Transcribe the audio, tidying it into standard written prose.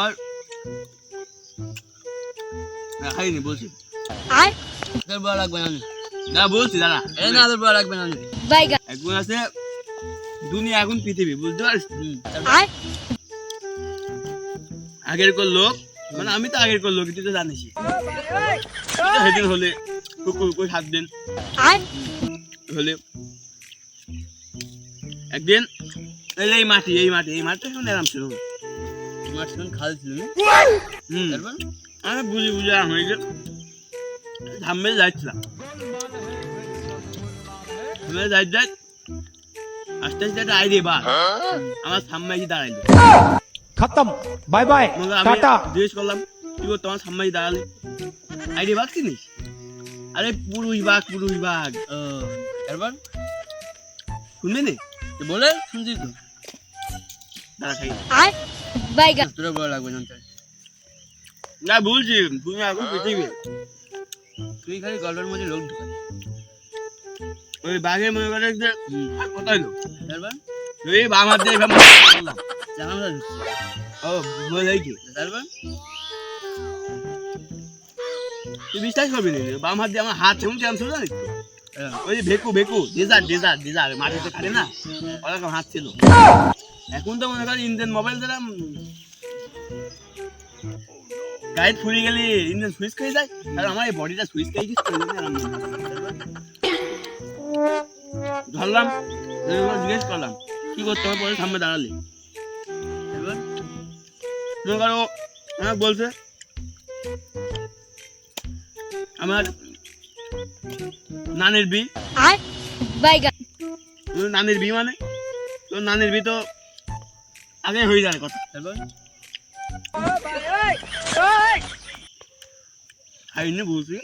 আর খাইনি বলছি তোর বড় লাগবে না না বলছি দাঁড়া এই না তোর বড় লাগবে না এখন আছে দুনিয়া এখন পৃথিবী বুঝতে পারছিস আগের কোন লোক মানে আমি তো আগের কোন লোক তুই তো জানিস সেদিন হলে কুকুর 7 দিন হলে একদিন এই মাটি শুনে আরাম ছিল মাটি শুনে খাল ছিল তারপর আমি বুঝি আরাম হয়ে গেল ধামে যাচ্ছিলাম যাই আস্তে আস্তে একটা আইডিয়া বা আমার সামনে এসে দাঁড়াইলো खत्म बाय बाय टाटा জিজ্ঞেস করলাম কি করতো আমার সামনে এসে দাঁড়ালি আইডিয়া বাঘ চিনিস আরে পুরুষ বাঘ তারপর শুনবি নি বলে শুনছি তো দাঁড়া খাই তোরা বড় লাগবে না বলছি তুমি এখন পৃথিবী তুই খালি গল্পের মধ্যে লোক ঢুকাই ওই বাঘের মনে করে যে কোথায় লোক তারপর তুই বাম হাত দিয়ে ও বলে কি তারপর তুই বিশ্বাস করবি না বাম হাত দিয়ে আমার হাত কেমন ছিল জানিস ওই যে ভেকু ডেজার মাটিতে খাটে না ওরকম হাত ছিল এখন তো মনে কর ইন্ডিয়ান মোবাইল দ্বারা গাইড ফুরিয়ে গেলে ইন্ডিয়ান সুইচ খেয়ে যায় আর আমার এই বডিটা সুইচ খেয়ে গেছে ধরলাম জিজ্ঞেস করলাম কি করতে হবে পরে সামনে দাঁড়ালি এবার মনে করো আমার বলছে আমার নানের বি নানের বি মানে তো নানের বি তো আগে হয়ে যায় কথা তারপর খাইনি বলছি